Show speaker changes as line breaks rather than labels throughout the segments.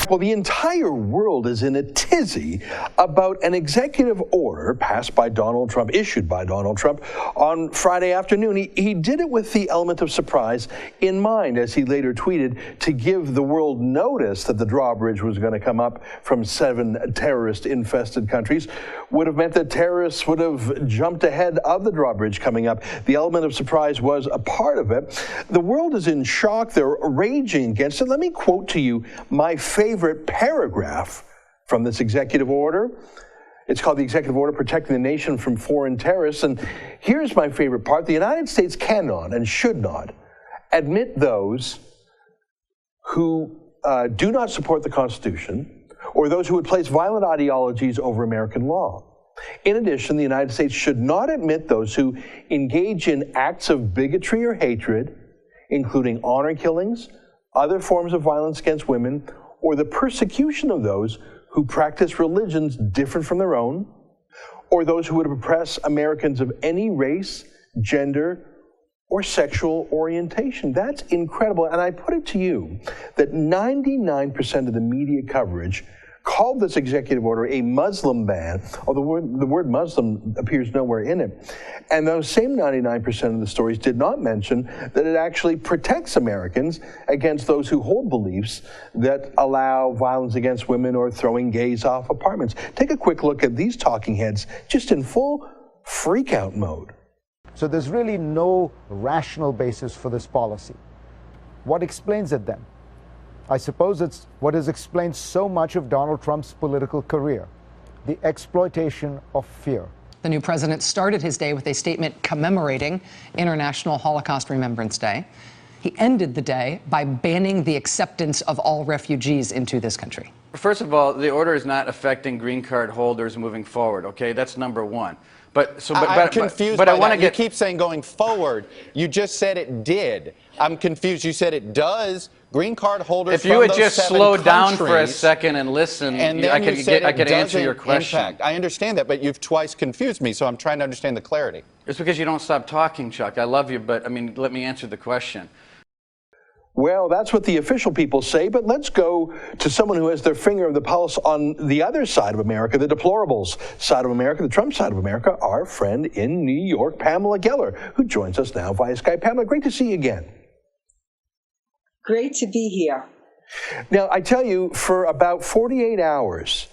Well, the entire world is in a tizzy about an executive order passed by Donald Trump, issued by Donald Trump on Friday afternoon. He did it with the element of surprise in mind, as he later tweeted, to give the world notice that the drawbridge was going to come up from 7 terrorist-infested countries. Would have meant that terrorists would have jumped ahead of the drawbridge coming up. The element of surprise was a part of it. The world is in shock. They're raging against it. Let me quote to you my favorite paragraph from this executive order. It's called the Executive Order Protecting the Nation from Foreign Terrorists. And here's my favorite part. The United States cannot and should not admit those who do not support the Constitution or those who would place violent ideologies over American law. In addition, the United States should not admit those who engage in acts of bigotry or hatred, including honor killings, other forms of violence against women, or the persecution of those who practice religions different from their own, or those who would oppress Americans of any race, gender, or sexual orientation. That's incredible. And I put it to you that 99% of the media coverage called this executive order a Muslim ban, although the word Muslim appears nowhere in it. And those same 99% of the stories did not mention that it actually protects Americans against those who hold beliefs that allow violence against women or throwing gays off apartments. Take a quick look at these talking heads just in full freak-out mode.
So there's really no rational basis for this policy. What explains it then? I suppose it's what has explained so much of Donald Trump's political career, the exploitation of fear.
The new president started his day with a statement commemorating International Holocaust Remembrance Day. He ended the day by banning the acceptance of all refugees into this country.
First of all, the order is not affecting green card holders moving forward, okay? That's number one.
I'm confused by that. You keep saying going forward. You just said it did. I'm confused. You said it does. Green card holders.
If you would just slow down for a second and listen, I could answer your question.
Impact. I understand that, but you've twice confused me, so I'm trying to understand the clarity.
It's because you don't stop talking, Chuck. I love you, but I mean, let me answer the question.
Well, that's what the official people say, but let's go to someone who has their finger of the pulse on the other side of America, the deplorables side of America, the Trump side of America, our friend in New York, Pamela Geller, who joins us now via Skype. Pamela, great to see you again.
Great to be here.
Now, I tell you, for about 48 hours,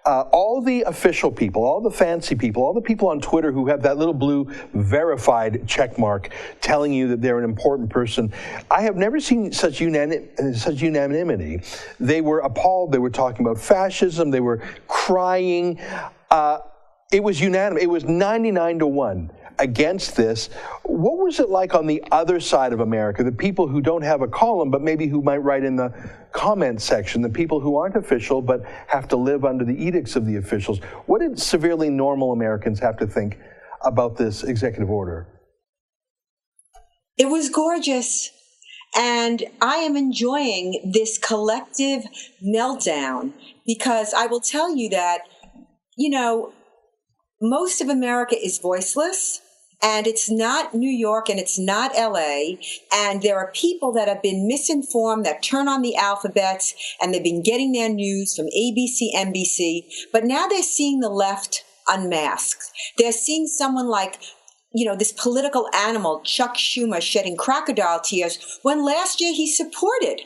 all the official people, all the fancy people, all the people on Twitter who have that little blue verified check mark telling you that they're an important person, I have never seen such unanimity. They were appalled. They were talking about fascism. They were crying. It was unanimous. It was 99-1 against this. What was it like on the other side of America, the people who don't have a column, but maybe who might write in the comment section, the people who aren't official but have to live under the edicts of the officials? What did severely normal Americans have to think about this executive order?
It was gorgeous. And I am enjoying this collective meltdown because I will tell you that, you know, most of America is voiceless. And it's not New York and it's not LA. And there are people that have been misinformed that turn on the alphabets and they've been getting their news from ABC, NBC. But now they're seeing the left unmasked. They're seeing someone like, you know, this political animal, Chuck Schumer, shedding crocodile tears when last year he supported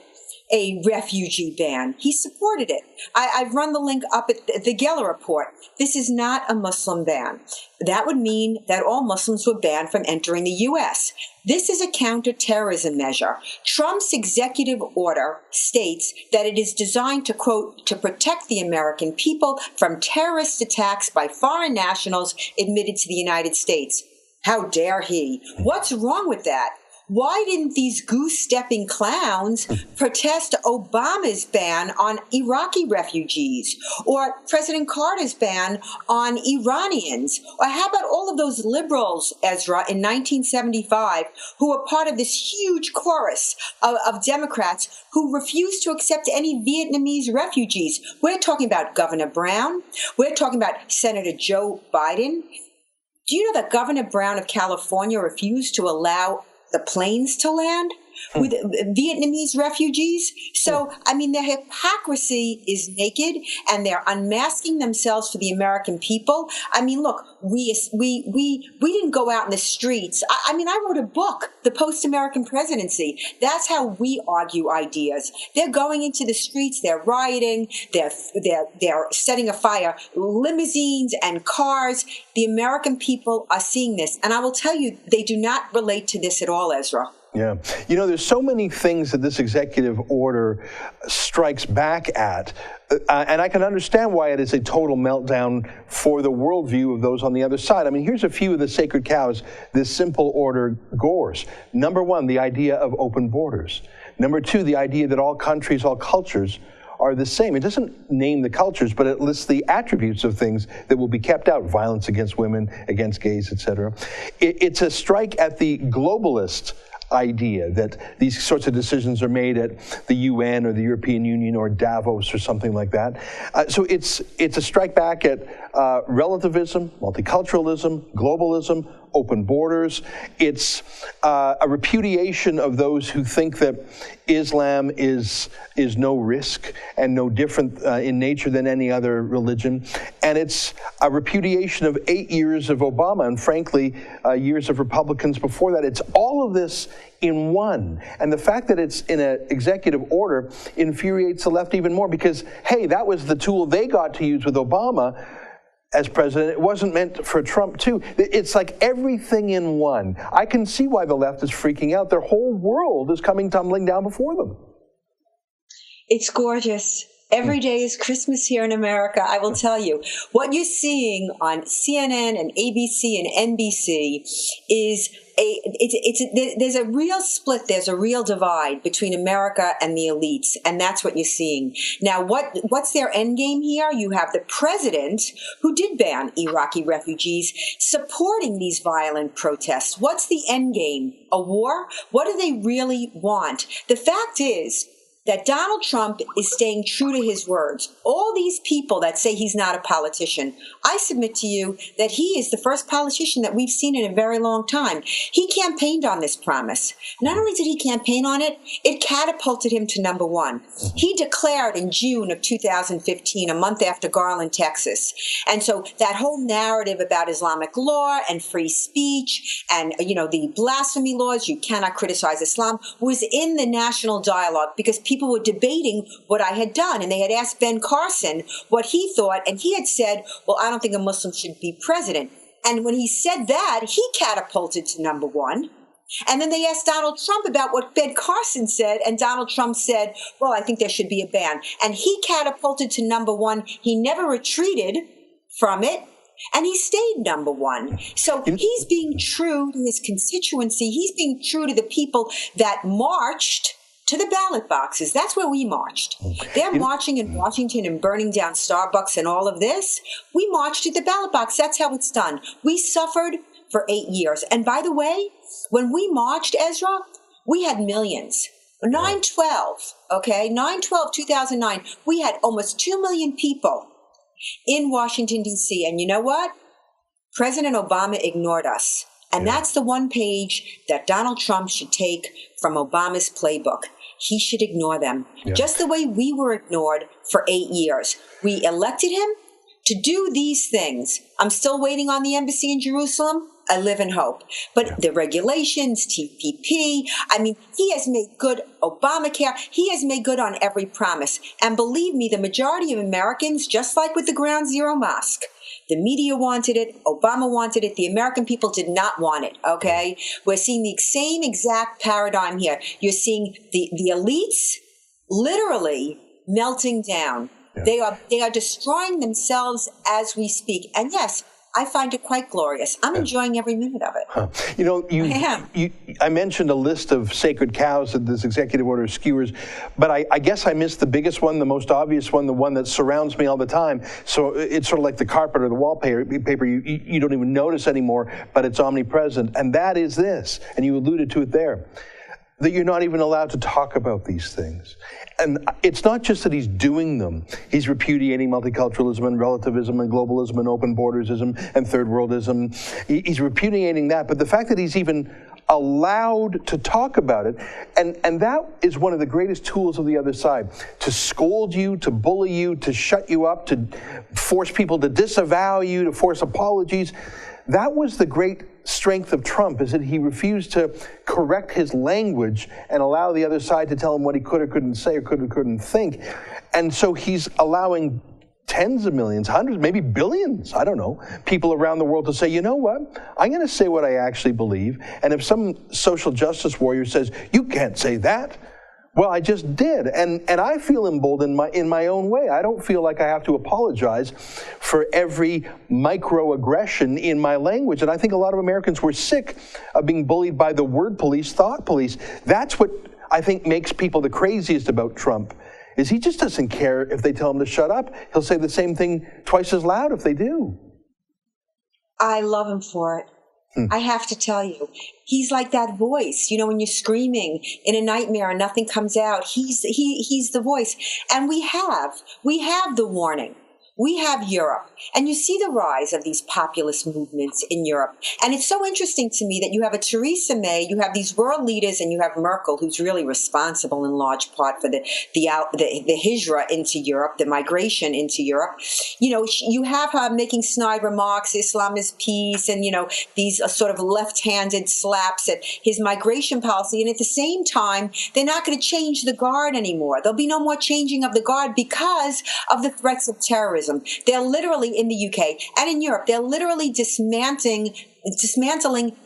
a refugee ban. He supported it. I've run the link up at the Geller report. This is not a Muslim ban. That would mean that all Muslims were banned from entering the U.S. This is a counterterrorism measure. Trump's executive order states that it is designed to, quote, to protect the American people from terrorist attacks by foreign nationals admitted to the United States. How dare he? What's wrong with that? Why didn't these goose-stepping clowns protest Obama's ban on Iraqi refugees or President Carter's ban on Iranians? Or how about all of those liberals, Ezra, in 1975 who were part of this huge chorus of Democrats who refused to accept any Vietnamese refugees? We're talking about Governor Brown. We're talking about Senator Joe Biden. Do you know that Governor Brown of California refused to allow the planes to land? with Vietnamese refugees. So, I mean, their hypocrisy is naked, and they're unmasking themselves for the American people. I mean, look, we didn't go out in the streets. I mean, I wrote a book, The Post-American Presidency. That's how we argue ideas. They're going into the streets, they're rioting, they're setting afire limousines and cars. The American people are seeing this. And I will tell you, they do not relate to this at all, Ezra.
Yeah. You know, there's so many things that this executive order strikes back at, and I can understand why it is a total meltdown for the worldview of those on the other side. I mean, here's a few of the sacred cows this simple order gores. Number one, the idea of open borders. Number two, the idea that all countries, all cultures are the same. It doesn't name the cultures, but it lists the attributes of things that will be kept out: violence against women, against gays, etc. It's a strike at the globalist idea that these sorts of decisions are made at the UN or the European Union or Davos or something like that. So it's a strike back at relativism, multiculturalism, globalism, open borders. It's a repudiation of those who think that Islam is no risk and no different in nature than any other religion. And it's a repudiation of 8 years of Obama and, frankly, years of Republicans before that. It's all of this in one. And the fact that it's in an executive order infuriates the left even more because, hey, that was the tool they got to use with Obama as president. It wasn't meant for Trump, too. It's like everything in one. I can see why the left is freaking out. Their whole world is coming tumbling down before them.
It's gorgeous. Every day is Christmas here in America. I will tell you, what you're seeing on CNN and ABC and NBC is there's a real split, there's a real divide between America and the elites, and that's what you're seeing. Now, what's their end game here? You have the president, who did ban Iraqi refugees, supporting these violent protests. What's the end game? A war? What do they really want? The fact is that Donald Trump is staying true to his words. All these people that say he's not a politician, I submit to you that he is the first politician that we've seen in a very long time. He campaigned on this promise. Not only did he campaign on it, it catapulted him to number one. He declared in June of 2015, a month after Garland, Texas. And so that whole narrative about Islamic law and free speech and, the blasphemy laws, you cannot criticize Islam, was in the national dialogue because people were debating what I had done. And they had asked Ben Carson what he thought. And he had said, well, I don't think a Muslim should be president. And when he said that, he catapulted to number one. And then they asked Donald Trump about what Ben Carson said. And Donald Trump said, well, I think there should be a ban. And he catapulted to number one. He never retreated from it. And he stayed number one. So he's being true to his constituency. He's being true to the people that marched to the ballot boxes. That's where we marched. They're marching in Washington and burning down Starbucks and all of this. We marched to the ballot box. That's how it's done. We suffered for 8 years. And by the way, when we marched, Ezra, we had millions. 9/12, okay? 9/12/2009, we had almost 2 million people in Washington, D.C. And you know what? President Obama ignored us. And that's the one page that Donald Trump should take from Obama's playbook. He should ignore them, just the way we were ignored for 8 years. We elected him to do these things. I'm still waiting on the embassy in Jerusalem. I live in hope. But the regulations, TPP, I mean, he has made good Obamacare. He has made good on every promise. And believe me, the majority of Americans, just like with the Ground Zero Mosque, the media wanted it. Obama wanted it. The American people did not want it, okay? We're seeing the same exact paradigm here. You're seeing the elites literally melting down. Yeah. They are destroying themselves as we speak. And yes, I find it quite glorious. I'm enjoying every minute of it.
I mentioned a list of sacred cows that this executive order skewers, but I guess I missed the biggest one, the most obvious one, the one that surrounds me all the time. So it's sort of like the carpet or the wallpaper you don't even notice anymore, but it's omnipresent. And that is this, and you alluded to it there, that you're not even allowed to talk about these things. And it's not just that he's doing them. He's repudiating multiculturalism and relativism and globalism and open borderism and third worldism. He's repudiating that. But the fact that he's even allowed to talk about it. And that is one of the greatest tools of the other side, to scold you, to bully you, to shut you up, to force people to disavow you, to force apologies. That was the great strength of Trump, is that he refused to correct his language and allow the other side to tell him what he could or couldn't say or could or couldn't think. And so he's allowing tens of millions, hundreds, maybe billions, I don't know, people around the world to say, you know what, I'm going to say what I actually believe. And if some social justice warrior says, you can't say that, well, I just did. And I feel emboldened in my own way. I don't feel like I have to apologize for every microaggression in my language. And I think a lot of Americans were sick of being bullied by the word police, thought police. That's what I think makes people the craziest about Trump, is he just doesn't care if they tell him to shut up. He'll say the same thing twice as loud if they do.
I love him for it. I have to tell you, he's like that voice, you know, when you're screaming in a nightmare and nothing comes out, he's the voice. And we have the warning. We have Europe, and you see the rise of these populist movements in Europe. And it's so interesting to me that you have a Theresa May, you have these world leaders, and you have Merkel, who's really responsible in large part for the hijra into Europe, the migration into Europe. You know, you have her making snide remarks, Islam is peace, and, you know, these sort of left-handed slaps at his migration policy. And at the same time, they're not going to change the guard anymore. There'll be no more changing of the guard because of the threats of terrorism. They're literally, in the UK and in Europe, they're literally dismantling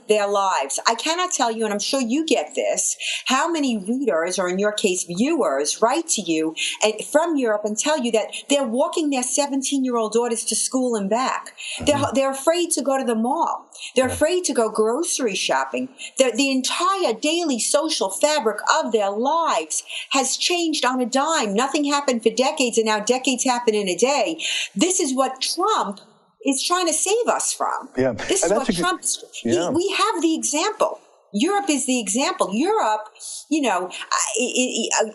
their lives. I cannot tell you, and I'm sure you get this, how many readers, or in your case, viewers, write to you from Europe and tell you that they're walking their 17-year-old daughters to school and back. They're afraid to go to the mall. They're afraid to go grocery shopping. The entire daily social fabric of their lives has changed on a dime. Nothing happened for decades, and now decades happen in a day. This is what Trump is trying to save us from.
Yeah.
This is what Trump is. We have the example. Europe is the example. Europe, you know,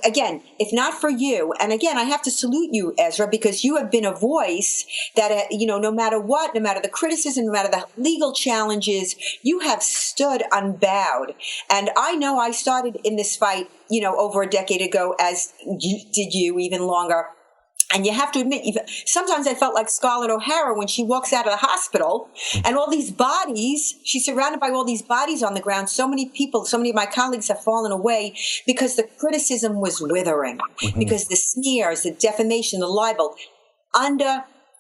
again, if not for you, and again, I have to salute you, Ezra, because you have been a voice that, you know, no matter what, no matter the criticism, no matter the legal challenges, you have stood unbowed. And I know I started in this fight, you know, over a decade ago, as did you, even longer. And you have to admit, sometimes I felt like Scarlett O'Hara when she walks out of the hospital and all these bodies, she's surrounded by all these bodies on the ground. So many people, so many of my colleagues have fallen away because the criticism was withering, because the sneers, the defamation, the libel,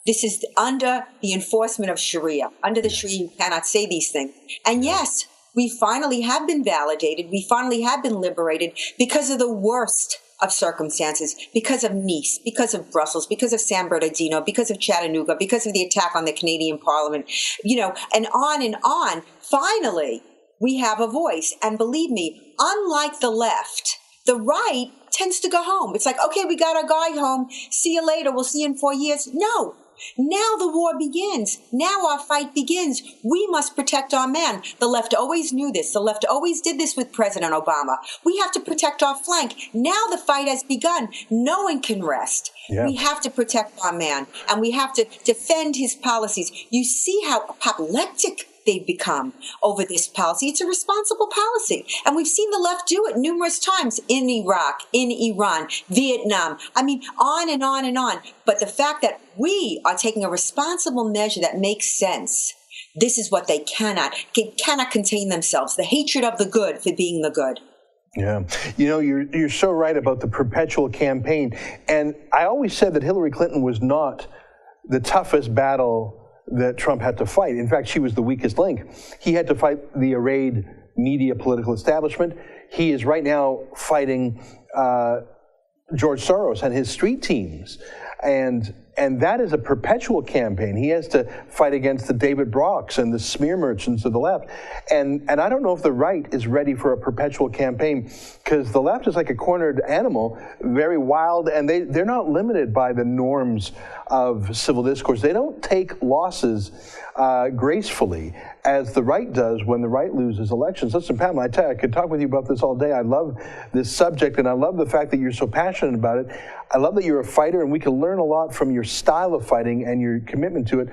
this is under the enforcement of Sharia. Under the Sharia, you cannot say these things. And yes, we finally have been validated. We finally have been liberated because of the worst of circumstances, because of Nice, because of Brussels, because of San Bernardino, because of Chattanooga, because of the attack on the Canadian Parliament, you know, and on and on. Finally, we have a voice. And believe me, unlike the left, the right tends to go home. It's like, okay, we got our guy home. See you later. We'll see you in 4 years. No. Now the war begins. Now our fight begins. We must protect our man. The left always knew this. The left always did this with President Obama. We have to protect our flank. Now the fight has begun. No one can rest. Yeah. We have to protect our man, and we have to defend his policies. You see how apoplectic they've become over this policy. It's a responsible policy. And we've seen the left do it numerous times in Iraq, in Iran, Vietnam. I mean, on and on and on. But the fact that we are taking a responsible measure that makes sense, this is what they cannot contain themselves. The hatred of the good for being the good.
Yeah. You know, you're so right about the perpetual campaign. And I always said that Hillary Clinton was not the toughest battle that Trump had to fight. In fact, she was the weakest link. He had to fight the arrayed media political establishment. He is right now fighting George Soros and his street teams. And that is a perpetual campaign. He has to fight against the David Brocks and the smear merchants of the left. And I don't know if the right is ready for a perpetual campaign, because the left is like a cornered animal, very wild, and they're not limited by the norms of civil discourse. They don't take losses gracefully, as the right does when the right loses elections. Listen, Pamela, I tell you, I could talk with you about this all day. I love this subject, and I love the fact that you're so passionate about it. I love that you're a fighter, and we can learn a lot from your style of fighting and your commitment to it.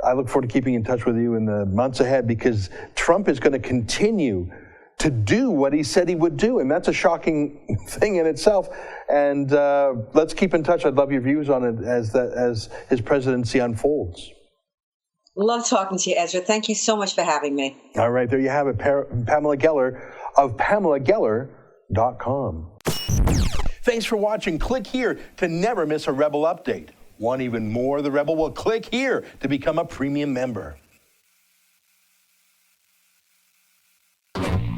I look forward to keeping in touch with you in the months ahead, because Trump is going to continue to do what he said he would do. And that's a shocking thing in itself. And let's keep in touch. I'd love your views on it as his presidency unfolds.
Love talking to you, Ezra. Thank you so much for having me.
All right, there you have it. Pamela Geller of PamelaGeller.com. Thanks for watching. Click here to never miss a Rebel update. Want even more of the Rebel? Well, click here to become a premium member.